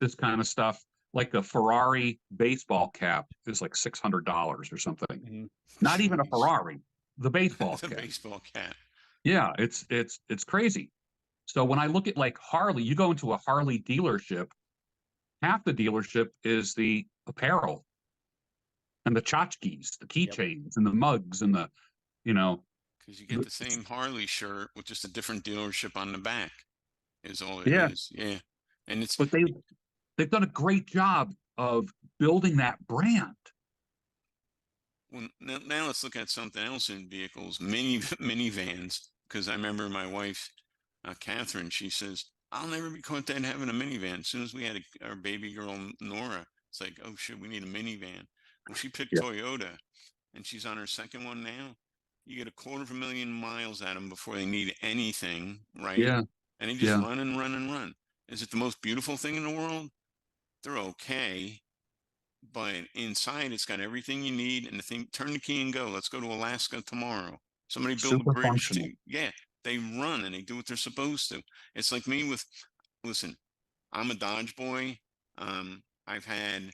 this kind of stuff. Like a Ferrari baseball cap is like $600 or something. Not even a Ferrari, the baseball cap. The baseball cap. Yeah, it's crazy. So when I look at like Harley, you go into a Harley dealership, half the dealership is the apparel and the tchotchkes, the keychains, and the mugs, and the, because you get the same Harley shirt with just a different dealership on the back, is all it is. Yeah, and it's. But they've done a great job of building that brand. Well, now let's look at something else in vehicles, minivans. Because I remember my wife, Catherine, she says, "I'll never be caught dead having a minivan." As soon as we had our baby girl Nora, it's like, "Oh shit, we need a minivan." Well, she picked Toyota, and she's on her second one now. You get 250,000 miles at them before they need anything, right? Yeah. And they just run and run and run. Is it the most beautiful thing in the world? They're okay, but inside it's got everything you need, and the thing, turn the key and go. Let's go to Alaska tomorrow. Somebody built a bridge to, they run and they do what they're supposed to. It's like me with, listen, I'm a Dodge boy. I've had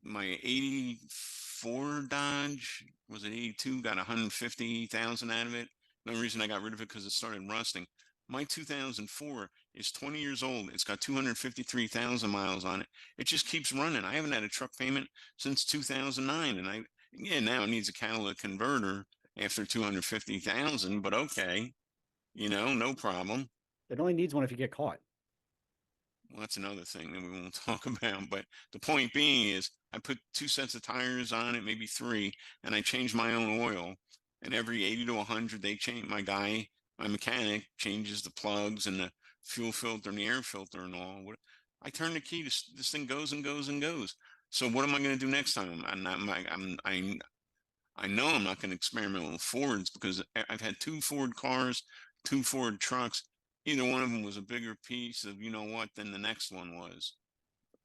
my 84 Dodge, was it 82, got 150,000 out of it. The only reason I got rid of it because it started rusting. My 2004 is 20 years old. It's got 253,000 miles on it. It just keeps running. I haven't had a truck payment since 2009. And now it needs a catalytic converter after 250,000, but okay, no problem. It only needs one if you get caught. Well, that's another thing that we won't talk about. But the point being is I put 2 sets of tires on it, maybe 3, and I change my own oil. And every 80 to 100, they change. My mechanic changes the plugs and the fuel filter and the air filter and all. I turn the key, this thing goes and goes and goes. So what am I going to do next time? I know I'm not going to experiment with Fords because I've had 2 Ford cars, 2 Ford trucks. Either one of them was a bigger piece of than the next one was.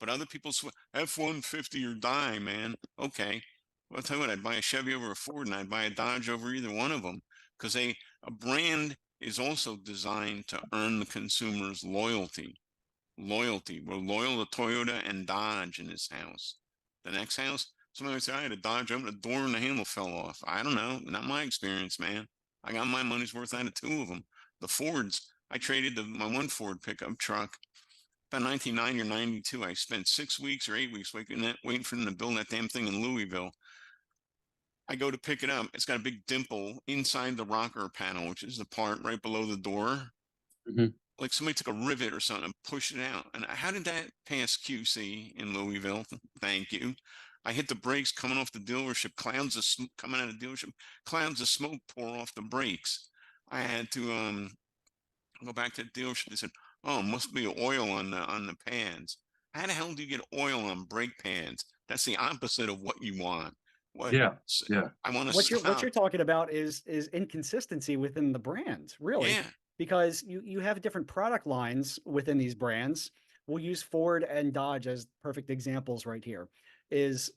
But other people swear F-150 or die, man. Okay. Well, I'll tell you what, I'd buy a Chevy over a Ford, and I'd buy a Dodge over either one of them, because a brand is also designed to earn the consumer's loyalty. We're loyal to Toyota and Dodge in this house. The next house, somebody would say, I had a Dodge, the door and the handle fell off. I don't know. Not my experience, man. I got my money's worth out of 2 of them. The Fords, I traded my one Ford pickup truck. About 1990 or 92, I spent 6 weeks or 8 weeks waiting for them to build that damn thing in Louisville. I go to pick it up. It's got a big dimple inside the rocker panel, which is the part right below the door. Mhm. Like somebody took a rivet or something and pushed it out. And how did that pass QC in Louisville? Thank you. I hit the brakes coming off the dealership. Clouds of coming out of the dealership. Clouds of smoke pour off the brakes. I had to go back to the dealership. They said, "Oh, must be oil on the pans." How the hell do you get oil on brake pans? That's the opposite of what you want. What Yeah, yeah. I want to What stop. you're talking about is inconsistency within the brand, really, Yeah, because you have different product lines within these brands. We'll use Ford and Dodge as perfect examples right here. Is,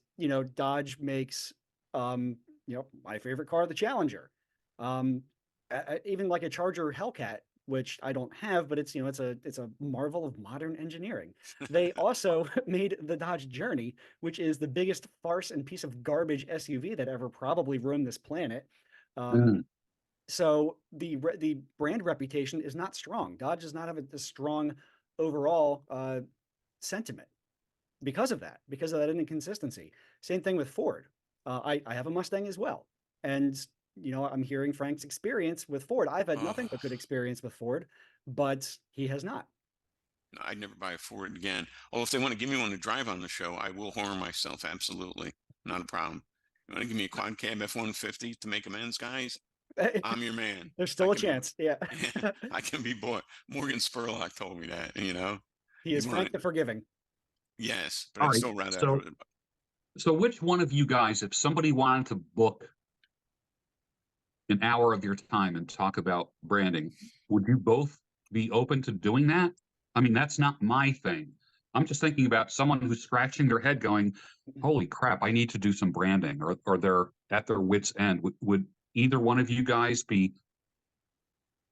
Dodge makes, my favorite car, the Challenger, even like a Charger Hellcat, which I don't have, but it's a marvel of modern engineering. They also made the Dodge Journey, which is the biggest farce and piece of garbage SUV that ever probably roamed this planet. Um, Mm. so the brand reputation is not strong. Dodge does not have a strong overall sentiment because of that inconsistency. Same thing with Ford. I have a Mustang as well, and I'm hearing Frank's experience with Ford. I've had nothing but good experience with Ford, but he has not. I'd never buy a Ford again. Oh, if they want to give me one to drive on the show, I will harm myself. Absolutely. Not a problem. You want to give me a quad cab F-150 to make amends, guys? I'm your man. There's I still a can, chance. Yeah. I can be bought. Morgan Spurlock told me that, He is you want Frank it. the Forgiving. Yes, but All I'd right. still rather have So, which one of you guys, if somebody wanted to book an hour of your time and talk about branding, would you both be open to doing that? I mean, that's not my thing. I'm just thinking about someone who's scratching their head going, holy crap, I need to do some branding, or they're at their wits' end. Would either one of you guys be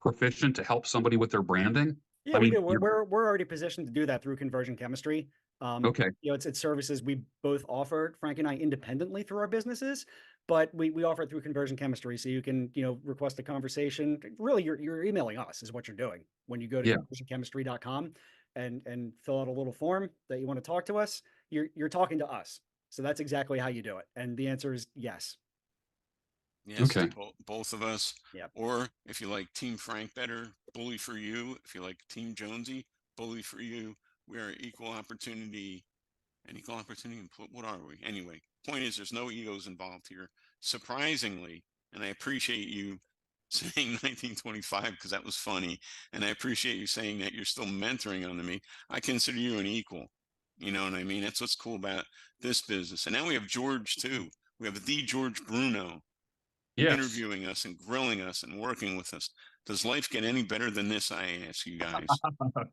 proficient to help somebody with their branding? Yeah, I we mean, do. We're already positioned to do that through conversion chemistry. okay. It's services we both offer, Frank and I, independently through our businesses, but we offer it through conversion chemistry. So you can, request a conversation. Really, you're emailing us is what you're doing when you go to Yeah. conversionchemistry.com and fill out a little form that you want to talk to us. You're talking to us. So that's exactly how you do it. And the answer is yes. yes to Okay. both of us. Yep. Or if you like Team Frank better, bully for you. If you like Team Jonesy, bully for you. We are equal opportunity. And equal opportunity. What are we? Anyway, point is, there's no egos involved here. Surprisingly, and I appreciate you saying 1925 because that was funny. And I appreciate you saying that you're still mentoring under me. I consider you an equal. You know what I mean? That's what's cool about this business. And now we have George too. We have the George Bruno Yes. interviewing us and grilling us and working with us. Does life get any better than this? I ask you guys.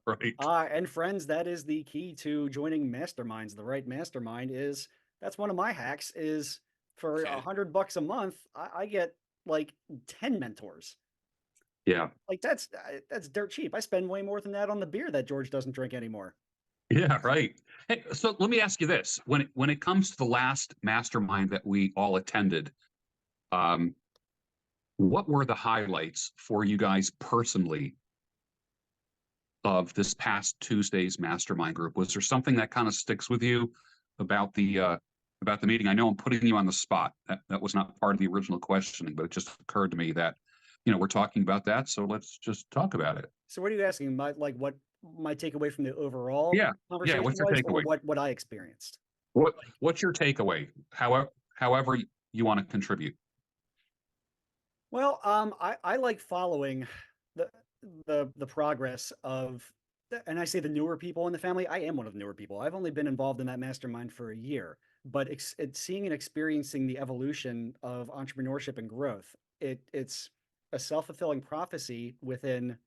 Right. And friends, that is the key to joining masterminds. The right mastermind is that's one of my hacks is for Okay. $100 a month, I get like 10 mentors. Yeah. Like that's dirt cheap. I spend way more than that on the beer that George doesn't drink anymore. Yeah, right. Hey, so let me ask you this: when it comes to the last mastermind that we all attended, um, what were the highlights for you guys personally of this past Tuesday's mastermind group? Was there something that kind of sticks with you about the meeting? I know I'm putting you on the spot. That was not part of the original questioning, but it just occurred to me that we're talking about that, so let's just talk about it. So what are you asking? What my takeaway from the overall Yeah, yeah. conversation What's your was, or takeaway? what I experienced? What Like, what's your takeaway? However you want to contribute. well, I like following the the progress of, and I say the newer people in the family. I am one of the newer people. I've only been involved in that mastermind for a year, but it's seeing and experiencing the evolution of entrepreneurship and growth. It's a self-fulfilling prophecy within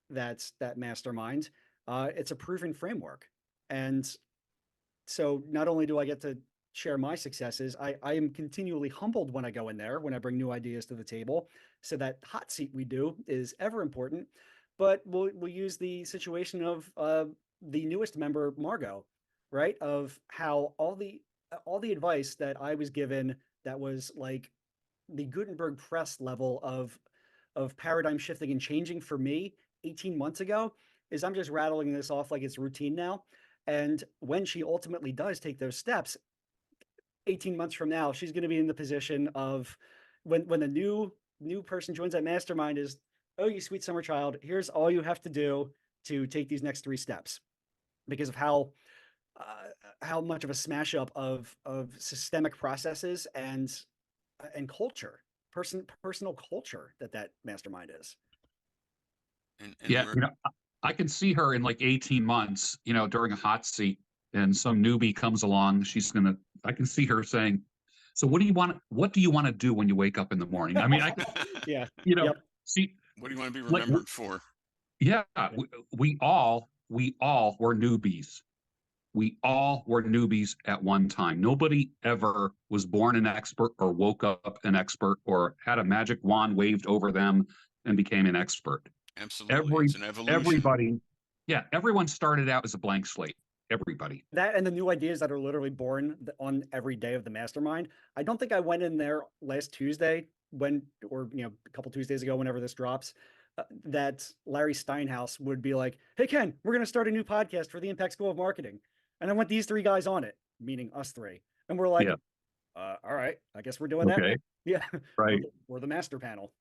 that mastermind. It's a proven framework, and so not only do I get to share my successes, I am continually humbled when I go in there, when I bring new ideas to the table. So that hot seat we do is ever important. But we'll use the situation of the newest member, Margot, right? Of how all the advice that I was given that was like the Gutenberg press level of paradigm shifting and changing for me 18 months ago is I'm just rattling this off like it's routine now. And when she ultimately does take those steps, 18 months from now, she's going to be in the position of when the new person joins that mastermind is, oh, you sweet summer child, here's all you have to do to take these next 3 steps, because of how much of a smash up of systemic processes and culture, personal culture that mastermind is. And Yeah, I can see her in like 18 months, during a hot seat, and some newbie comes along. I can see her saying, "So what do you want to do when you wake up in the morning?" I mean, Yeah. Yep. See, what do you want to be like, remembered for? yeah, we all were newbies. We all were newbies at one time. Nobody ever was born an expert or woke up an expert or had a magic wand waved over them and became an expert. Absolutely. It's an evolution. Everybody, yeah, everyone started out as a blank slate. Everybody. That and the new ideas that are literally born on every day of the mastermind. I don't think I went in there last Tuesday or a couple Tuesdays ago, whenever this drops, that Larry Steinhaus would be like, "Hey Ken, we're going to start a new podcast for the Impact School of Marketing," and I want these 3 guys on it, meaning us 3, and we're like, Yeah. All right, I guess we're doing that now. Okay. Yeah, Right. we're the master panel.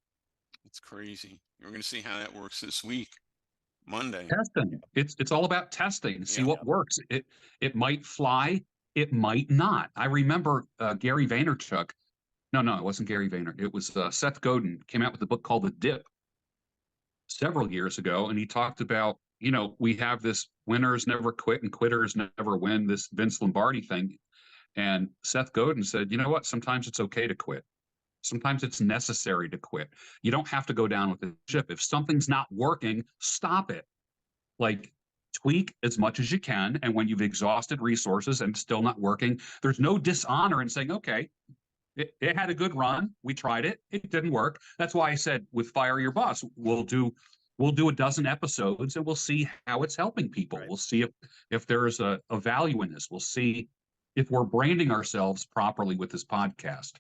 It's crazy. We're going to see how that works this week, Monday. Testing. It's all about testing. See Yeah. what works. It might fly. It might not. I remember Gary Vaynerchuk. No, it wasn't Gary Vayner. It was Seth Godin came out with a book called The Dip several years ago, and he talked about, we have this winners never quit and quitters never win, this Vince Lombardi thing. And Seth Godin said, you know what? Sometimes it's okay to quit. Sometimes it's necessary to quit. You don't have to go down with the ship. If something's not working, stop it. Like, tweak as much as you can. And when you've exhausted resources and still not working, there's no dishonor in saying, okay, it had a good run. We tried it. It didn't work. That's why I said with Fire Your Boss, we'll do a dozen episodes and we'll see how it's helping people. Right. We'll see if there's a value in this. We'll see if we're branding ourselves properly with this podcast.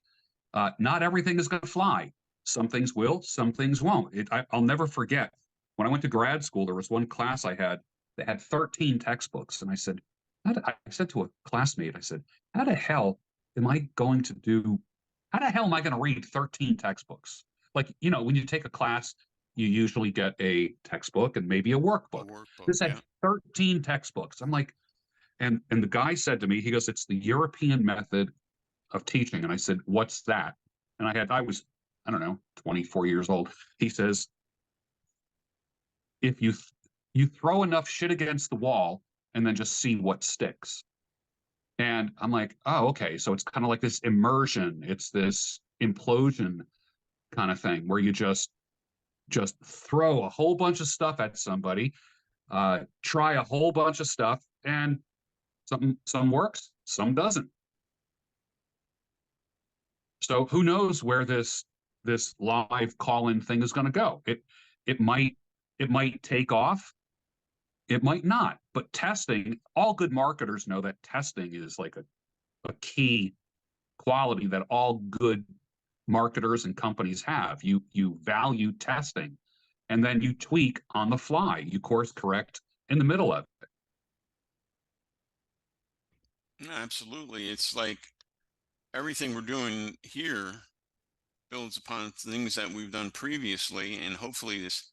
Not everything is going to fly. Some things will, some things won't. I'll never forget when I went to grad school, there was one class I had that had 13 textbooks. And I said to a classmate, I said, how the hell am I going to read 13 textbooks? Like, when you take a class, you usually get a textbook and maybe a workbook. This had 13 textbooks. I'm like, and the guy said to me, he goes, it's the European method of teaching. And I said, what's that? And I was, I don't know, 24 years old. He says, if you throw enough shit against the wall and then just see what sticks. And I'm like, oh, okay. So it's kind of like this immersion. It's this implosion kind of thing where you just throw a whole bunch of stuff at somebody, try a whole bunch of stuff, and some works, some doesn't. So who knows where this live call-in thing is going to go? It might take off. It might not. But testing, all good marketers know that testing is like a key quality that all good marketers and companies have. You value testing, and then you tweak on the fly. You course correct in the middle of it. No, absolutely. It's like everything we're doing here builds upon things that we've done previously, and hopefully this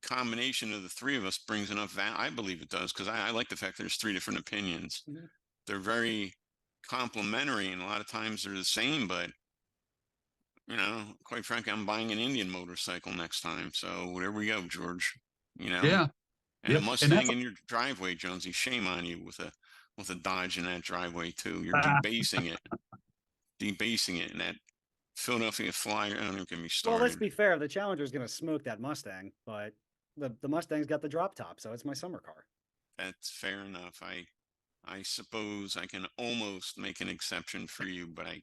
combination of the 3 of us brings enough value. I believe it does, because I like the fact there's 3 different opinions. Mm-hmm. They're very complementary, and a lot of times they're the same, but quite frankly, I'm buying an Indian motorcycle next time. So whatever we go, George, Yeah. And a Mustang in your driveway, Jonesy, shame on you with a Dodge in that driveway too. You're debasing it. And that Philadelphia Flyer, don't even get me started. Well, let's be fair. The Challenger's going to smoke that Mustang, but the Mustang's got the drop top, so it's my summer car. That's fair enough. I suppose I can almost make an exception for you, but I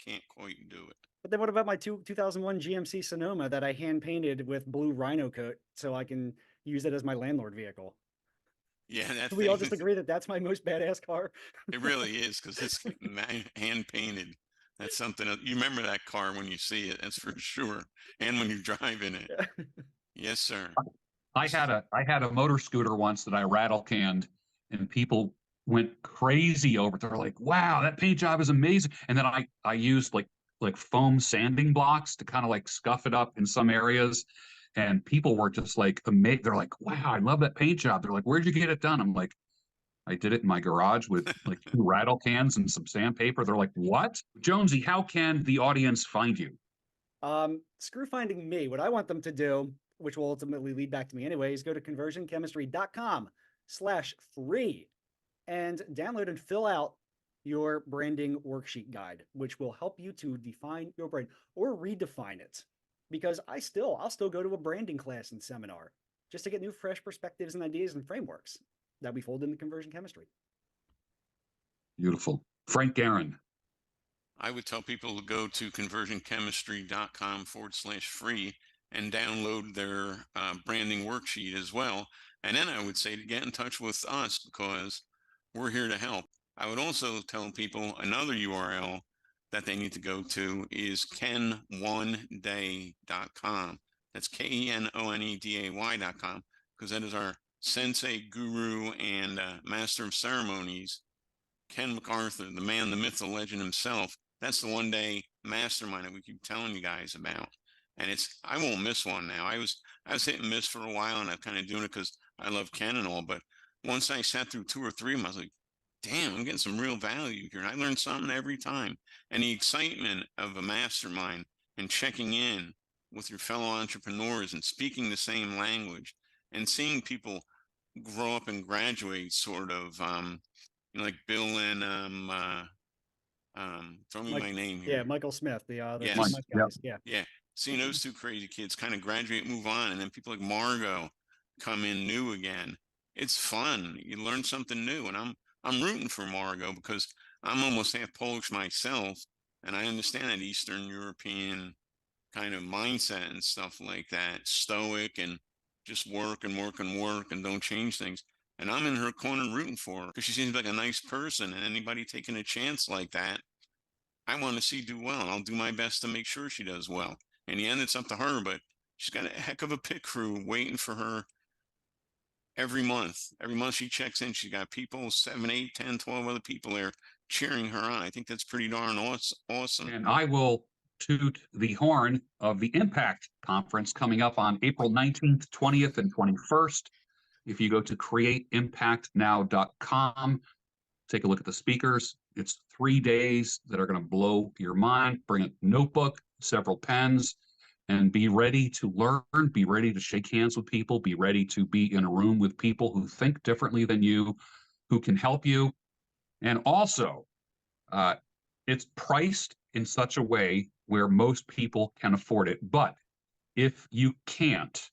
can't quite do it. But then what about my 2001 GMC Sonoma that I hand painted with blue rhino coat so I can use it as my landlord vehicle? Yeah, we all just agree that that's my most badass car. It really is, because it's hand painted. That's something you remember that car when you see it. That's for sure, and when you're driving it. Yes, sir. I had a motor scooter once that I rattle canned, and people went crazy over it. They're like, wow, that paint job is amazing. And then I used like foam sanding blocks to kind of like scuff it up in some areas. And people were just like amazed. They're like, wow, I love that paint job. They're like, where'd you get it done? I'm like, I did it in my garage with like 2 rattle cans and some sandpaper. They're like, what? Jonesy, how can the audience find you? Screw finding me. What I want them to do, which will ultimately lead back to me anyways, go to conversionchemistry.com/free and download and fill out your branding worksheet guide, which will help you to define your brand or redefine it. Because I'll still go to a branding class and seminar just to get new, fresh perspectives and ideas and frameworks that we fold into conversion chemistry. Beautiful. Frank Guerin. I would tell people to go to conversionchemistry.com/free and download their branding worksheet as well. And then I would say to get in touch with us because we're here to help. I would also tell people another URL that they need to go to is ken1day.com. That's KENONEDAY.com, because that is our sensei, guru, and master of ceremonies, Ken MacArthur, the man, the myth, the legend himself. That's the one day mastermind that we keep telling you guys about. And I won't miss one now. I was hit and miss for a while, and I'm kind of doing it because I love Ken and all. But once I sat through 2 or 3 of them, I was like, damn, I'm getting some real value here. And I learned something every time. And the excitement of a mastermind and checking in with your fellow entrepreneurs and speaking the same language and seeing people grow up and graduate sort of, like Bill and throw me my name here. Yeah, Michael Smith, the yes. guys. Yeah. Seeing those 2 crazy kids kind of graduate, move on, and then people like Margot come in new again. It's fun. You learn something new, and I'm rooting for Margot because I'm almost half Polish myself, and I understand that Eastern European kind of mindset and stuff like that, stoic and just work and work and work and don't change things. And I'm in her corner rooting for her because she seems like a nice person, and anybody taking a chance like that, I want to see do well, and I'll do my best to make sure she does well. In the end, it's up to her, but she's got a heck of a pit crew waiting for her every month. Every month she checks in, she's got people, 7, 8, 10, 12 other people there cheering her on. I think that's pretty darn awesome. And I will toot the horn of the Impact Conference coming up on April 19th, 20th, and 21st. If you go to createimpactnow.com, take a look at the speakers. It's 3 days that are going to blow your mind. Bring a notebook, several pens, and be ready to learn, be ready to shake hands with people, be ready to be in a room with people who think differently than you, who can help you. And also, it's priced in such a way where most people can afford it. But if you can't,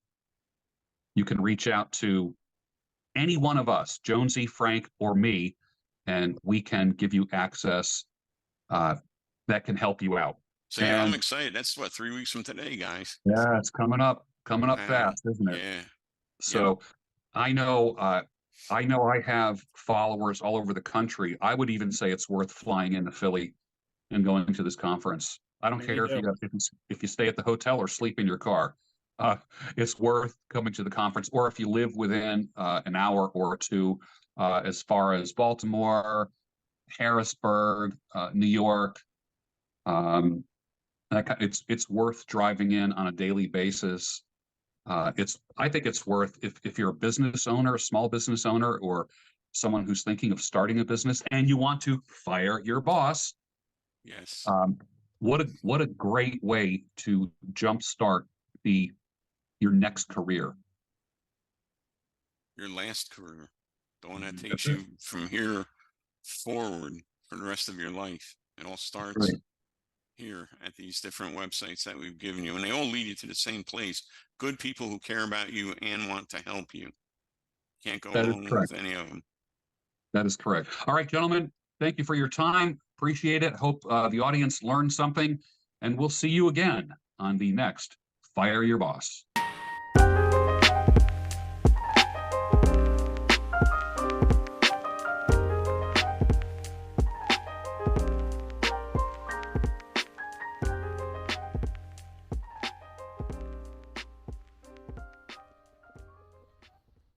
you can reach out to any one of us, Jonesy, Frank, or me, and we can give you access that can help you out. So yeah, I'm excited. That's 3 weeks from today, guys. Yeah, it's coming up fast, isn't it? Yeah. So I know I have followers all over the country. I would even say it's worth flying into Philly and going to this conference. I don't care if you stay at the hotel or sleep in your car. It's worth coming to the conference, or if you live within an hour or 2, as far as Baltimore, Harrisburg, New York. It's worth driving in on a daily basis. I think it's worth if you're a business owner, a small business owner, or someone who's thinking of starting a business and you want to fire your boss. Yes. What a great way to jumpstart your next career. Your last career, the one that takes you from here forward for the rest of your life. It all starts here at these different websites that we've given you, and they all lead you to the same place. Good people who care about you and want to help you. Can't go wrong with any of them. That is correct. All right, gentlemen, thank you for your time. Appreciate it. Hope the audience learned something, and we'll see you again on the next Fire Your Boss.